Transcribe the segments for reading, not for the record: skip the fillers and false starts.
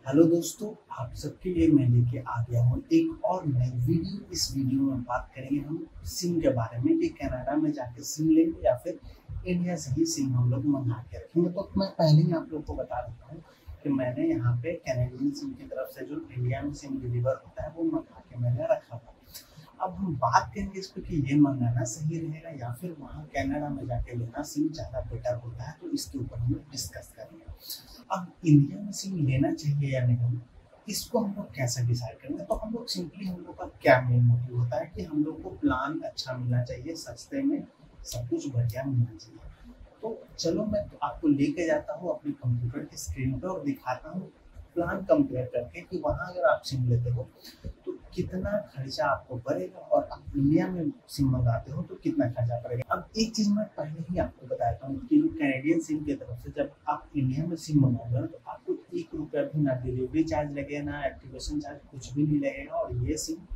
Hello दोस्तों, आप सबके लिए मैं लेके आ गया हूँ एक और नई वीडियो। इस वीडियो में बात करेंगे हम सिम के बारे में कि कनाडा में जाके सिम लेंगे या फिर इंडिया से ही सिम हम लोग मंगा के रखेंगे। तो मैं पहले ही आप लोग को बता देता हूँ कि मैंने यहाँ पे कैनेडियन सिम की तरफ से जो इंडिया में सिम डिलीवर होता है वो मंगा के मैंने रखा था। अब हम बात करेंगे इस पर कि ये मंगाना सही रहेगा या फिर वहाँ कनाडा में जाके लेना सिम ज़्यादा बेटर होता है, तो इसके ऊपर हम लोग डिस्कस करेंगे। अब इंडिया में सिम लेना चाहिए या नहीं, इसको हम लोग कैसे डिसाइड करेंगे? तो हम लोग सिंपली, हम लोग का क्या मेन मोटिव होता है कि हम लोग को प्लान अच्छा मिलना चाहिए, सस्ते में सब कुछ बढ़िया मिलना चाहिए। तो चलो मैं आपको लेके जाता हूँ अपने कंप्यूटर की स्क्रीन पर और दिखाता हूँ प्लान कंपेयर करके कि वहाँ अगर आप सिम लेते हो तो कितना खर्चा आपको पड़ेगा और आप इंडिया में सिम मंगाते हो तो कितना खर्चा पड़ेगा। अब एक चीज़ मैं पहले ही आपको बताता हूँ कि कैनेडियन सिम की तरफ से जब आप इंडिया में सिम मंगाओगे तो आपको 1 रुपया भी ना डिलीवरी चार्ज लगेगा, ना एक्टिवेशन चार्ज, कुछ भी नहीं लगेगा। और ये सिम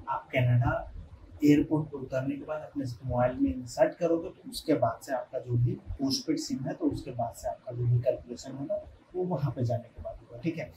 आप कनाडा एयरपोर्ट पर उतरने के बाद अपने मोबाइल में इंसर्ट करोगे तो उसके बाद से आपका जो भी पोस्टपेड सिम है तो उसके बाद से आपका जो भी कैलकुलेशन होगा वो वहाँ पे जाने के बाद होगा। ठीक है,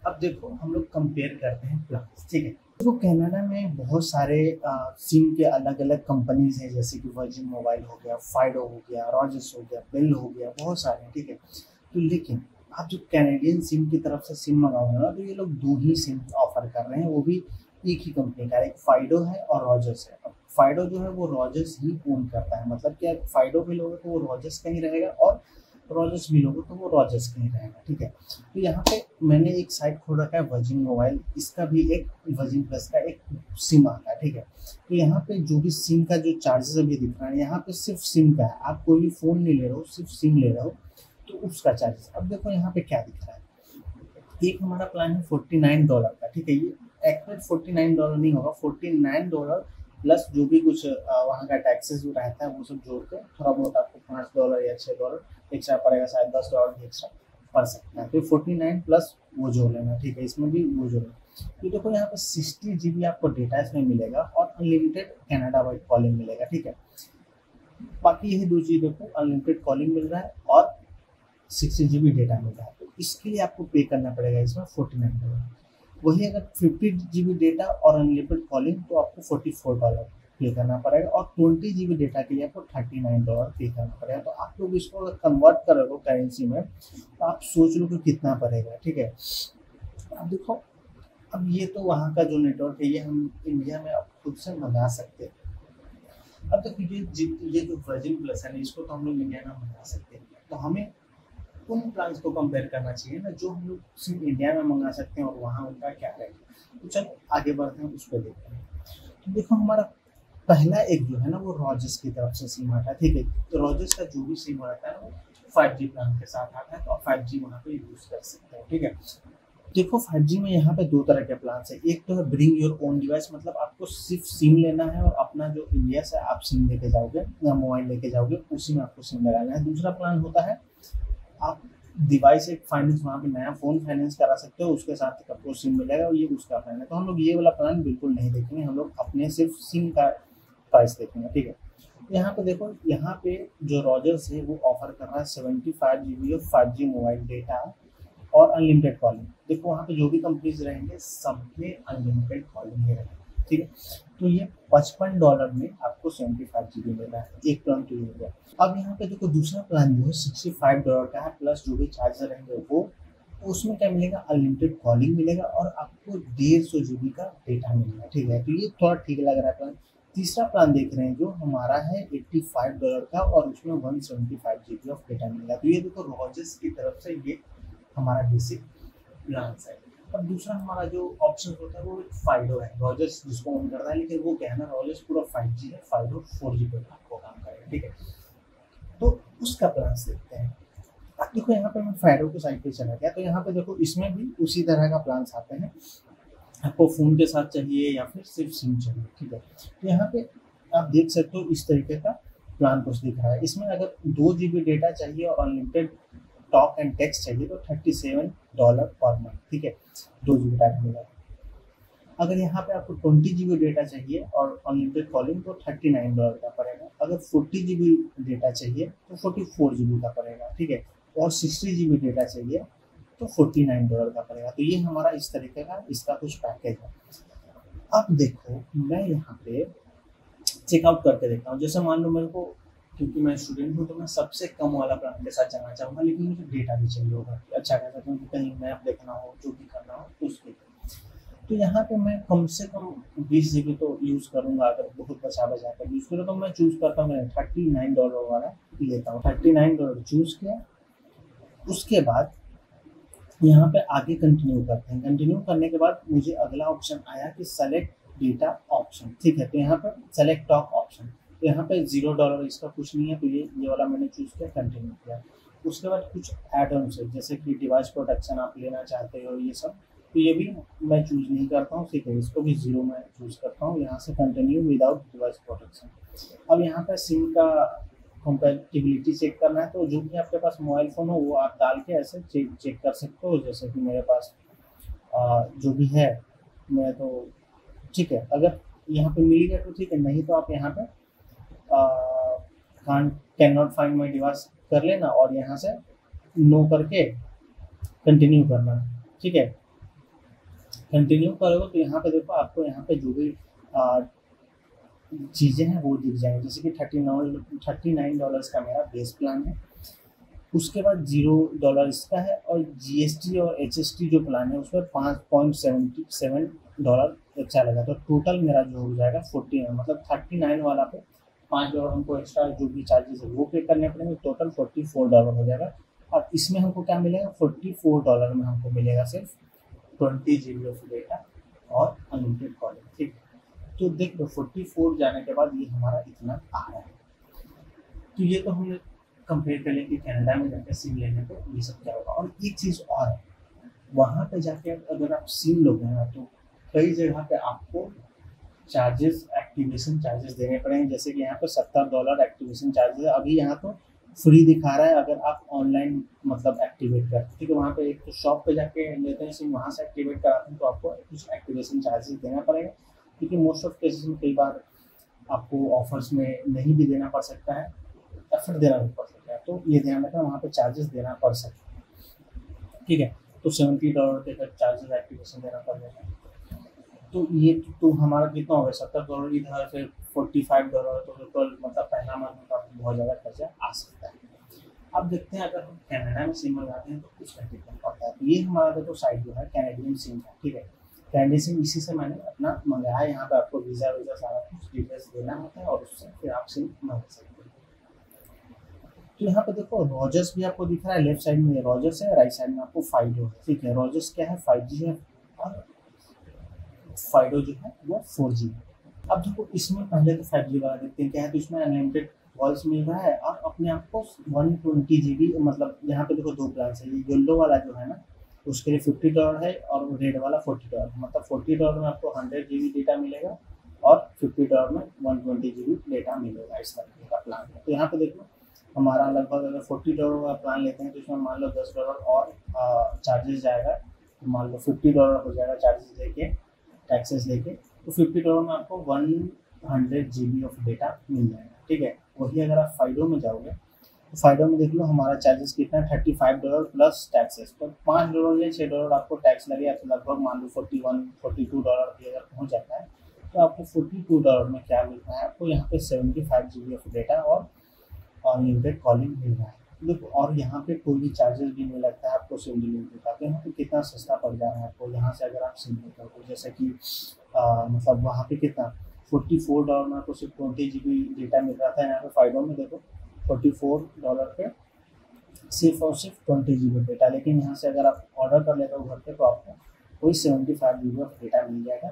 अब देखो हम लोग कंपेयर करते हैं प्लान। ठीक है, देखो कनाडा में बहुत सारे सिम के अलग अलग कंपनीज हैं, जैसे कि वर्जिन मोबाइल हो गया, फाइडो हो गया, रॉजर्स हो गया, बेल हो गया, बहुत सारे हैं। ठीक है, तो लेकिन आप जो कैनेडियन सिम की तरफ से सिम मंगाओगे ना तो ये लोग दो ही सिम ऑफर कर रहे हैं, वो भी एक ही कंपनी का, एक फाइडो है और रॉजर्स है। अब फाइडो जो है वो रॉजर्स ही ओन करता है, मतलब कि आप फाइडो भी लोगे तो वो रॉजर्स का ही रहेगा और रॉजर्स भी लोगे तो वो रॉजर्स का ही रहेगा। ठीक है, तो यहाँ पे मैंने एक साइट खोल रखा है वर्जिन मोबाइल, इसका भी एक वर्जिन प्लस का एक सिम आता है। ठीक है, तो यहाँ पे जो भी सिम का जो चार्जेस अभी दिख रहा है, यहाँ पे सिर्फ सिम का है, आप कोई भी फोन नहीं ले रहे हो, सिर्फ सिम ले रहे हो तो उसका चार्जेस। अब देखो यहाँ पे क्या दिख रहा है, एक हमारा प्लान है $49 का। ठीक है, ये एक्यूरेट $49 नहीं होगा, $49 प्लस जो भी कुछ वहाँ का टैक्सेस जो रहता है वो सब जोड़ के थोड़ा बहुत आपको $5 या $6 एक्स्ट्रा पड़ेगा, शायद $10 भी एक्स्ट्रा पड़ सकता है। तो 49 प्लस वो जोड़ लेना। ठीक है, इसमें भी वो जोड़ लेना। तो देखो यहाँ पे 60 GB आपको डेटा इसमें मिलेगा और अनलिमिटेड कनाडा वाइड कॉलिंग मिलेगा। ठीक है, बाकी यही दो चीज़ देखो, अनलिमिटेड कॉलिंग मिल रहा है और 60 GB डेटा मिल रहा है। तो इसके लिए आपको पे करना पड़ेगा इसमें $49। वही अगर 50 GB डेटा और अनलिमिटेड कॉलिंग तो आपको $44 पे करना पड़ेगा और 20 GB डेटा के लिए आपको $39 पे करना पड़ेगा। तो आप लोग इसको अगर कन्वर्ट करोगे करेंसी में तो आप सोच लो कि कितना पड़ेगा। ठीक है, अब देखो, अब ये तो वहाँ का जो नेटवर्क है ये हम इंडिया में अब खुद से मंगा सकते हैं। अब देखो ये जो वर्जिन प्लस है ना, इसको तो हम लोग इंडिया में मंगा सकते हैं, तो हमें उन प्लान्स को कंपेयर करना चाहिए ना जो हम लोग सिर्फ इंडिया में मंगा सकते हैं और वहाँ उनका क्या रहेगा। तो चलो आगे बढ़ते हैं, उस पर देखते हैं। तो देखो हमारा पहला एक जो है ना वो रॉजर्स की तरफ से सिम आता है। ठीक है, तो रॉजर्स का जो भी सिम आता है वो 5G प्लान के साथ आता है, तो आप 5G वहाँ पे यूज कर सकते हो। ठीक है, देखो 5G में यहाँ पे दो तरह के प्लान है। एक तो है ब्रिंग योर ओन डिवाइस, मतलब आपको सिर्फ सिम लेना है और अपना जो इंडिया से आप सिम लेके जाओगे या मोबाइल लेके जाओगे उसी में आपको सिम लगाना है। दूसरा प्लान होता है आप डिवाइस एक फाइनेंस, वहाँ पे नया फोन फाइनेंस करा सकते हो, उसके साथ आपको सिम मिलेगा और ये उसका प्लान है। तो हम लोग ये वाला प्लान बिल्कुल नहीं देखेंगे, हम लोग अपने सिर्फ सिम का प्राइस देखेंगे। ठीक है, यहाँ पे देखो, यहाँ पे जो रॉजर्स है वो ऑफर कर रहा है 75 GB और 5G मोबाइल डेटा और अनलिमिटेड कॉलिंग। देखो वहाँ पे जो भी कंपनीज रहेंगे सब में अनलिमिटेड कॉलिंग ही रहेगा। ठीक है, तो ये $55 में आपको 75 GB मिल रहा है, एक प्लान तो ये हो गया। अब यहाँ पे देखो दूसरा प्लान जो है $65 का है, प्लस जो भी चार्जर रहेंगे वो, उसमें क्या मिलेगा, अनलिमिटेड कॉलिंग मिलेगा और आपको 150 GB का डेटा मिलेगा। ठीक है, तो ये थोड़ा ठीक लग रहा है प्लान। तीसरा प्लान देख रहे हैं जो हमारा है $85 का और उसमें 175 GB ऑफ डेटा मिलेगा। तो ये देखो रॉजर्स की तरफ से ये हमारा बेसिक प्लान है। और दूसरा हमारा जो ऑप्शन होता है वो एक फाइडो है, रॉजर्स जिसको ऑन करता है, लेकिन वो क्या है ना, रॉजर्स पूरा 5G है, फाइडो 4G पे आपको काम करेगा। ठीक है, तो उसका प्लान देखते हैं। अब देखो यहाँ पे मैं फाइडो की साइट पे चला गया, तो यहाँ पे देखो इसमें भी उसी तरह का प्लान आते हैं, आपको फ़ोन के साथ चाहिए या फिर सिर्फ सिम चाहिए। ठीक है, तो यहाँ पे आप देख सकते हो इस तरीके का प्लान कुछ दिख रहा है। इसमें अगर 2 GB डेटा चाहिए और अनलिमिटेड टॉक एंड टेक्स्ट चाहिए तो $37 पर मंथ। ठीक है, 2 GB डाटा मिलेगा। अगर यहाँ पे आपको 20 GB डेटा चाहिए और अनलिमिटेड कॉलिंग तो $39 का पड़ेगा। अगर 40 GB डेटा चाहिए तो 44 GB का पड़ेगा। ठीक है, और 60 GB डेटा चाहिए तो $49 का पड़ेगा। तो ये हमारा इस तरीके का इसका कुछ पैकेज है। अब देखो मैं यहाँ पे चेकआउट करके देखता हूँ। जैसे मान लो मेरे को, क्योंकि मैं स्टूडेंट हूँ तो मैं सबसे कम वाला प्लान के साथ जाना चाहूँगा, लेकिन मुझे डेटा भी चाहिए होगा अच्छा खासा, क्योंकि कहीं मैप देखना हो, जो भी करना हो तो उसके लिए। तो यहाँ पे मैं कम से कम 20 GB तो यूज़ करूँगा। अगर बहुत बचा कर यूज़ करूँ तो मैं चूज़ करता हूँ, मैं $39 वाला लेता हूँ। $39 चूज़ किया, उसके बाद यहाँ पे आगे कंटिन्यू करते हैं। कंटिन्यू करने के बाद मुझे अगला ऑप्शन आया कि सेलेक्ट डेटा ऑप्शन, ठीक है। तो यहाँ पर सेलेक्ट टॉक ऑप्शन, तो यहाँ पे $0 इसका कुछ नहीं है, तो ये वाला मैंने चूज़ किया, कंटिन्यू किया। उसके बाद कुछ एड ऑन है, जैसे कि डिवाइस प्रोटेक्शन आप लेना चाहते हो ये सब, तो ये भी मैं चूज़ नहीं करता हूँ, ठीक है। इसको भी 0 में चूज़ करता हूँ। यहाँ से कंटिन्यू विदाउट डिवाइस प्रोटेक्शन। अब यहाँ पर सिम का कंपैटिबिलिटी चेक करना है, तो जो भी आपके पास मोबाइल फ़ोन हो वो आप डाल के ऐसे चेक कर सकते हो। जैसे कि मेरे पास जो भी है, मैं तो ठीक है, अगर यहाँ पे मिल गया तो ठीक है, नहीं तो आप यहाँ पे can not find my device कर लेना और यहाँ से नो करके कंटिन्यू करना, ठीक है। कंटिन्यू करोगे तो यहाँ पे देखो आपको यहाँ पे जो भी चीज़ें हैं वो दिख जाएंगी। जैसे कि $39 का मेरा बेस प्लान है, उसके बाद $0 इसका है, और GST और HST जो प्लान है उसमें $5.77 एक्स्ट्रा लगा। तो टोटल मेरा जो हो जाएगा 49, मतलब 39 वाला पे $5 हमको एक्स्ट्रा जो भी चार्जेस है वो पे करने पड़ेंगे। टोटल $44 हो जाएगा। और इसमें हमको क्या मिलेगा, $44 में हमको मिलेगा सिर्फ 20 GB ऑफ डेटा और अनलिमिटेड कॉलिंग, ठीक है। तो देख लो 44 जाने के बाद ये हमारा इतना आ रहा है। तो ये तो हमने कंपेयर कर लिया कि कनाडा में जाकर सिम लेने को ये सब क्या होगा। और एक चीज़ और है, वहाँ पे जाके अगर आप सिम लोगे ना तो कई जगह पे आपको चार्जेस, एक्टिवेशन चार्जेस देने पड़ेंगे। जैसे कि यहाँ पे $70 एक्टिवेशन चार्जेस है। अभी यहाँ तो फ्री दिखा रहा है अगर आप ऑनलाइन मतलब एक्टिवेट करते, ठीक है। वहाँ पे एक तो शॉप पे जाके लेते हैं सिम, वहाँ से एक्टिवेट कराते हैं तो आपको कुछ एक्टिवेशन चार्जेस देना पड़ेगा, क्योंकि मोस्ट ऑफ केसेस में कई बार आपको ऑफर्स में नहीं भी देना पड़ सकता है या फिर देना भी पड़ सकता है। तो ये ध्यान रखना, वहाँ पे चार्जेस देना पड़ सकता है, ठीक है। तो $70 के चार्जेस एक्टिवेशन देना पड़ जाएगा। तो ये तो हमारा कितना हो गया, $70 इधर, फिर $45। तो टोटल मतलब पहला मंथ का बहुत ज़्यादा खर्चा आ सकता है। अब देखते हैं अगर हम कनाडा में सिम लगाते हैं तो कुछ कितना पड़ता है। तो ये हमारा देखो साइट जो है कैनेडियन सिम है, ठीक है। कैनेडियन सिम इसी से मैंने अपना मंगाया। यहाँ पे आपको वीज़ा सारा कुछ डिटेल्स देना होता है और उससे फिर आप सिम मंगा सकते हैं। तो यहाँ पे देखो रॉजर्स भी आपको दिख रहा है, लेफ्ट साइड में रॉजर्स है, राइट साइड में आपको फाइडो है, ठीक है। रॉजर्स क्या है, 5G है, और फाइडो जो है वो 4G है। अब देखो इसमें पहले तो 5G वाला देखते हैं क्या है। तो इसमें अनलिमिटेड कॉल्स मिल रहा है और अपने आप को 120 GB, मतलब यहाँ पे देखो दो प्लान है। ये येलो वाला जो है ना उसके लिए $50 है और रेड वाला $40, मतलब $40 में आपको 100 GB डेटा मिलेगा और $50 में 120 GB डेटा मिलेगा। इस तरीके का प्लान है। तो यहाँ पे देखो हमारा लगभग अगर $40 का प्लान लेते हैं तो इसमें मान लो $10 और चार्जेस जाएगा, तो मान लो $50 हो जाएगा चार्जेस देके, टैक्सेस देके। तो $50 में आपको 100 GB ऑफ डेटा मिल जाएगा, ठीक है। वही अगर आप फाइडो में जाओगे तो फाइडो में देख लो हमारा चार्जेस कितना है, $35 प्लस टैक्सेस। तो $5 या $6 आपको टैक्स लगेगा, तो लगभग मान लो $42 भी अगर पहुँच जाता है तो आपको $42 में क्या मिल रहा है, आपको यहाँ पे 75 GB ऑफ डेटा और अनलिमिटेड कॉलिंग मिल रहा है। देखो और यहाँ पे कोई भी चार्जेस भी नहीं लगता है आपको सिम डिलीवरी का। तो यहाँ पे कितना सस्ता पड़ जा रहा है आपको यहाँ से अगर आप सिम लेते हो। तो जैसे कि मतलब वहाँ पे कितना $44 में आपको सिर्फ 20 GB डेटा मिल रहा था। यहाँ पे फाइडो में देखो $44 पे सिर्फ और सिर्फ 20 GB डेटा। लेकिन यहाँ से अगर आप ऑर्डर कर लेते हो घर पे तो आपको कोई 75 GB ऑफ डेटा मिल जाएगा।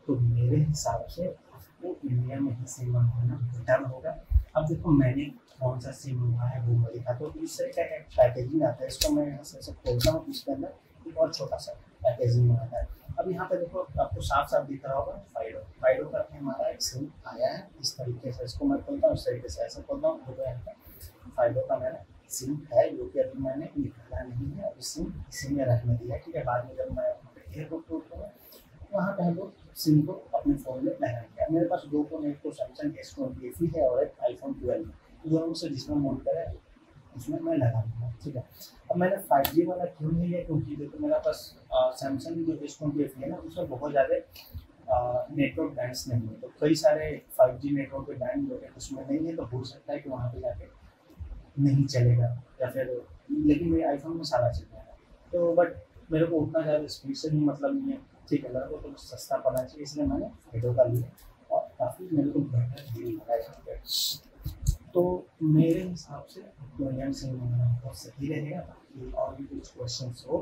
तो मेरे हिसाब से आपको इंडिया में ही सिम मंगवाना बेटर होगा। अब देखो मैंने कौन सा सिम हुआ है वो मैं दिखा, तो इस तरह का एक पैकेजिंग आता है। इसको मैं यहाँ से खोलता हूँ, इसके अंदर एक और छोटा सा पैकेजिंग आता है। अब यहाँ पे देखो आपको साफ साफ दिख रहा होगा फाइडो करके हमारा एक सिम आया है। इस तरीके से इसको मैं खोलता हूँ, इस तरीके से ऐसे खोलता हूँ। फाइडो का मेरा सिम है जो कि अभी मैंने निकाला नहीं है, सिम इसी में रखने दिया, ठीक है। बाद में जब मैं एयरपोर्ट करूँगा वहाँ पे हम लोग सिम को अपने फ़ोन में लगाएंगे। मेरे पास दो फ़ोन है, एक तो सैमसंग S20 FE है और एक iPhone 12 है। दोनों से जिसमें मन करे उसमें मैं लगा लूँगा, ठीक है। अब मैंने 5G वाला क्यों नहीं लिया, क्योंकि देखो मेरा पास सैमसंग जो S20 है ना, उसमें बहुत ज़्यादा नेटवर्क बैंड्स नहीं है, तो कई सारे 5G नेटवर्क के बैंड जो है उसमें नहीं है, तो हो सकता है कि वहाँ पे जाके नहीं चलेगा या फिर, लेकिन मेरे आईफोन में सारा चल जाएगा। तो बट मेरे को उतना ज़्यादा स्पीड से भी मतलब नहीं है, ठीक है, मेरे को तो सस्ता पड़ना चाहिए, इसलिए मैंने फाइडो का लिया और काफ़ी मेरे को बेहतर डील लगा यहाँ पे। तो मेरे हिसाब से कोरियन सिम मंगाना बहुत सही रहेगा। बाकी और भी कुछ क्वेश्चन हो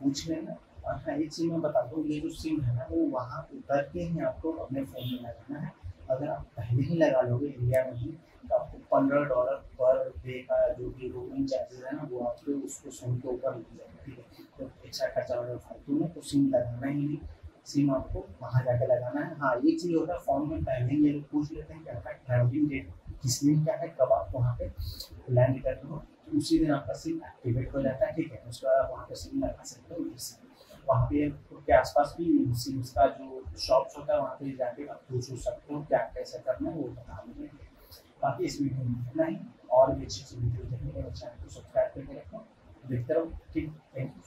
पूछ लेना। और हाँ, एक चीज़ मैं बता दूँ, ये जो सिम है ना, वो वहाँ उतर के ही आपको अपने फ़ोन में लगाना है। अगर आप पहले ही लगा लोगे इंडिया में ही, तो आपको $15 पर डे का जो भी रोमिंग चार्जेस है ना, वो आपको उसको सिम के ऊपर लग जाएगा, ठीक है। तो एक्स्ट्रा खर्चा वगैरह फालतू में तो सिम लगाना ही नहीं, सिम आपको वहाँ जाके लगाना है। हाँ, ये चीज़ होता है फॉर्म में पहले ही ये लोग पूछ लेते हैं कि आपका ट्रैवलिंग डेट किस दिन का है, कब आप वहाँ पे लैंड करते हो, तो उसी दिन आपका सिम एक्टिवेट हो जाता है, ठीक है। उसके बाद आप वहाँ पे सिम लगा सकते हो। वहाँ पे के आसपास भी सिम्स का जो शॉप्स होता है, वहाँ पे जाके आप पूछ सकते हो क्या कैसे करना है, वो बता देंगे। बाकी इस वीडियो में इतना ही, और भी अच्छी वीडियो देखने के लिए चैनल को सब्सक्राइब करके रखो, देखते रहो, ठीक, थैंक यू।